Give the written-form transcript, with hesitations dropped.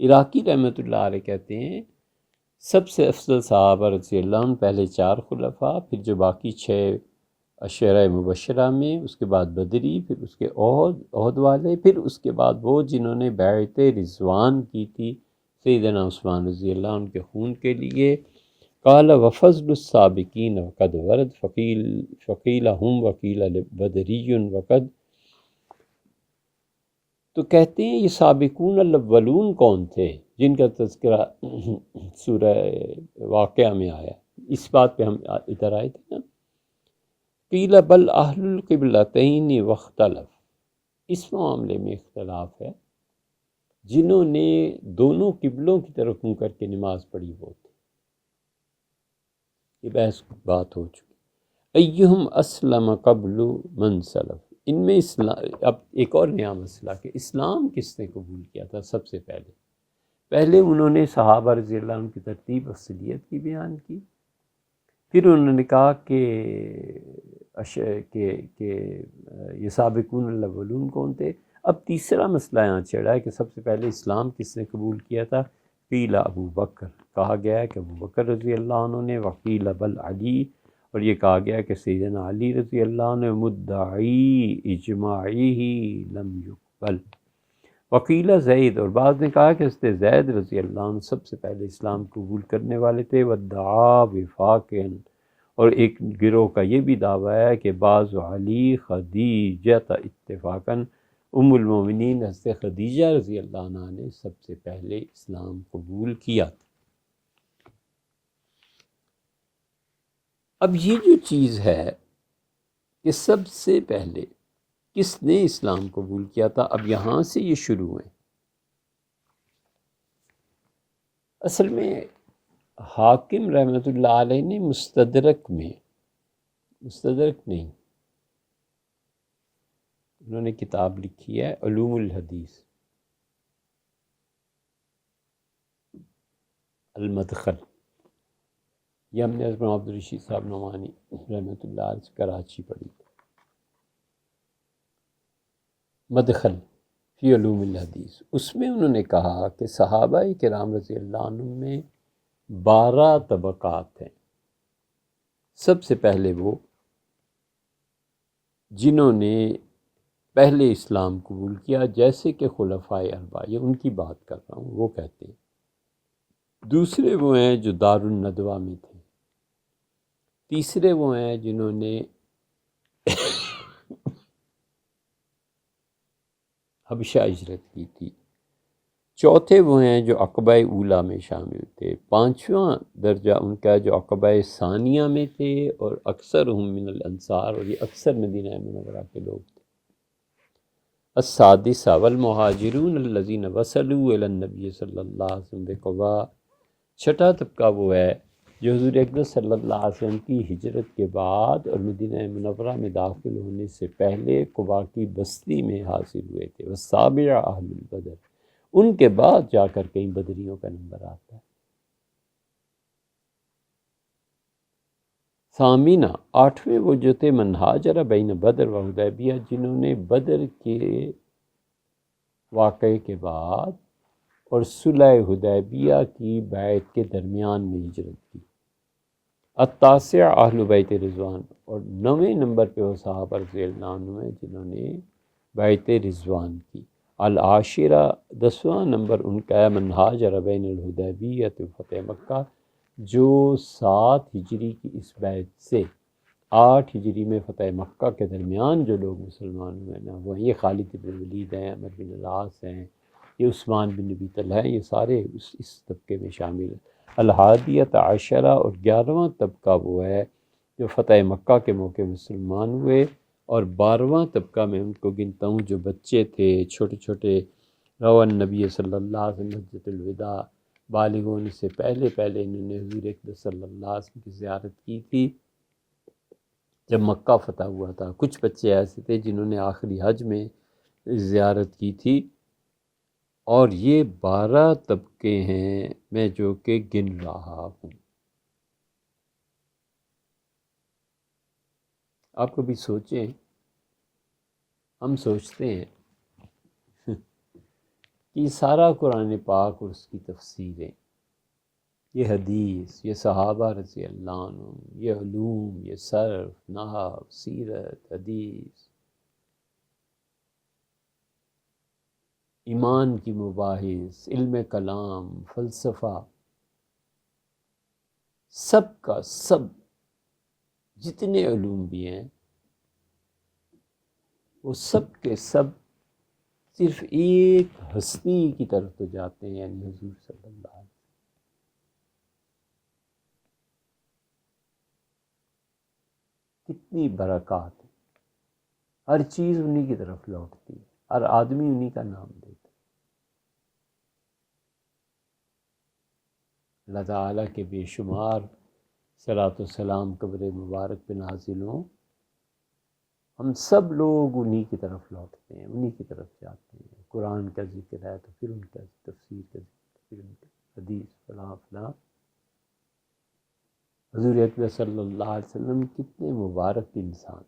عراقی رحمۃ اللہ علیہ کہتے ہیں سب سے افضل صحابہ رضی اللہ عنہ پہلے 4 خلفاء، پھر جو باقی 6 عشرہ مبشرہ میں، اس کے بعد بدری، پھر اس کے عہد والے، پھر اس کے بعد وہ جنہوں نے بیعت رضوان کی تھی سیدنا عثمان رضی اللہ عنہ کے خون کے لیے۔ قال وفضل السابقین وقد ورد فقیل ہم وقیل بدری وقد، تو کہتے ہیں یہ سابقون الاولون کون تھے جن کا تذکرہ سورہ واقعہ میں آیا، اس بات پہ ہم ادھر آئے تھے نا۔ قیل بل اہل القبلتین واختلف، اس معاملے میں اختلاف ہے، جنہوں نے دونوں قبلوں کی طرف منہ کر کے نماز پڑھی وہ تھے، یہ بحث بات ہو چکی۔ ایہم اسلم قبل من سلف، ان میں اسلام، اب ایک اور نیا مسئلہ کہ اسلام کس نے قبول کیا تھا سب سے پہلے انہوں نے صحابہ رضی اللہ عنہ کی ترتیب افضلیت کی بیان کی، پھر انہوں نے کہا کہ یہ سابقون الاولون کون تھے۔ اب تیسرا مسئلہ یہاں چھڑا ہے کہ سب سے پہلے اسلام کس نے قبول کیا تھا۔ قیل ابو بکر، کہا گیا ہے کہ ابو بکر رضی اللہ عنہ نے، وقیل بل علی، اور یہ کہا گیا کہ سیدنا علی رضی اللہ عنہ، مدعی اجماعی ہی لم یقبل، وقیل زید، اور بعض نے کہا کہ حضرت زید رضی اللہ عنہ سب سے پہلے اسلام قبول کرنے والے تھے، ودعا وفاقن، اور ایک گروہ کا یہ بھی دعویٰ ہے کہ بعض علی خدیجہ اتفاقاً، ام المومنین حضرت خدیجہ رضی اللہ عنہ نے سب سے پہلے اسلام قبول کیا تھا۔ اب یہ جو چیز ہے کہ سب سے پہلے کس نے اسلام قبول کیا تھا، اب یہاں سے یہ شروع ہے۔ اصل میں حاکم رحمۃ اللہ علیہ نے مستدرک نہیں، انہوں نے کتاب لکھی ہے علوم الحدیث، المدخل، یہ ہم نے حضرت عبد الرشید صاحب نعمانی رحمۃ اللہ علیہ سے کراچی پڑھی، مدخل فی علوم الحدیث۔ اس میں انہوں نے کہا کہ صحابہ کرام رضی اللہ عنہ میں 12 طبقات ہیں۔ سب سے پہلے وہ جنہوں نے پہلے اسلام قبول کیا، جیسے کہ خلفائے اربعہ، یہ ان کی بات کر رہا ہوں، وہ کہتے ہیں۔ دوسرے وہ ہیں جو دار الندوہ میں تھے۔ تیسرے وہ ہیں جنہوں نے حبشہ ہجرت کی تھی۔ چوتھے وہ ہیں جو عقبہ اولیٰ میں شامل تھے۔ پانچواں درجہ ان کا جو عقبہ ثانیہ میں تھے، اور اکثرہم من الانصار، اور یہ اکثر مدینہ منورہ کے لوگ تھے۔ السادسہ والمہاجرون الذین وصلوا الی النبی صلی اللہ علیہ وسلم بقباء، چھٹا طبقہ وہ ہے جو حضور اکرم صلی اللہ علیہ وسلم کی ہجرت کے بعد اور مدینہ منورہ میں داخل ہونے سے پہلے قباء کی بستی میں حاصل ہوئے تھے۔ والسابعہ اہل البدر، ان کے بعد جا کر کئی بدریوں کا نمبر آتا ہے۔ ثامنہ، آٹھویں وہ جو تھے من ہاجر بین بدر و حدیبیہ، جنہوں نے بدر کے واقعے کے بعد اور صلح حدیبیہ کی بیعت کے درمیان میں ہجرت کی۔ التاسع اہل بیت رضوان، اور 9ویں نمبر پہ وہ صحابہ رضی اللہ عنہ ہیں جنہوں نے بیعت رضوان کی۔ العاشرہ، 10واں نمبر ان کا ہے من ہاجر بین الحدیبیہ فتح مکہ، جو 7 ہجری کی اس بیعت سے 8 ہجری میں فتح مکہ کے درمیان جو لوگ مسلمان ہوئے نا، وہ یہ خالد بن ولید ہیں، عمر بن العاص ہیں، یہ عثمان بن نبی طلحہ ہیں، یہ سارے اس طبقے میں شامل ہیں۔ الحادیۃ عشرہ، اور 11واں طبقہ وہ ہے جو فتح مکہ کے موقع مسلمان ہوئے، اور 12واں طبقہ میں ان کو گنتا ہوں جو بچے تھے چھوٹے چھوٹے، روان نبی صلی اللہ علیہ وسلم حجۃ الوداع، بالغ ہونے سے پہلے انہوں نے حضور اکرم صلی اللہ علیہ وسلم کی زیارت کی تھی جب مکہ فتح ہوا تھا۔ کچھ بچے ایسے تھے جنہوں نے آخری حج میں زیارت کی تھی، اور یہ 12 طبقے ہیں میں جو کہ گن رہا ہوں۔ آپ کبھی سوچیں، ہم سوچتے ہیں کہ سارا قرآن پاک اور اس کی تفسیریں، یہ حدیث، یہ صحابہ رضی اللہ عنہ، یہ علوم، یہ صرف، نحو، سیرت، حدیث، ایمان کی مباحث، علم کلام، فلسفہ، سب کا سب، جتنے علوم بھی ہیں وہ سب کے سب صرف ایک ہستی کی طرف تو جاتے ہیں، یعنی حضور صلی اللہ علیہ وسلم۔ کتنی برکات ہے، ہر چیز انہی کی طرف لوٹتی ہے، ہر آدمی انہی کا نام دیتا ہے۔ اللہ تعالیٰ کے بے شمار صلاۃ و سلام قبر مبارک پہ نازل ہوں، ہم سب لوگ انہی کی طرف لوٹتے ہیں، انہی کی طرف جاتے ہیں۔ قرآن کا ذکر ہے تو پھر ان کا تفسیر کا ذکر، پھر ان کا حدیث، فلاں فلاں۔ حضور اکبر صلی اللہ علیہ وسلم کتنے مبارک انسان،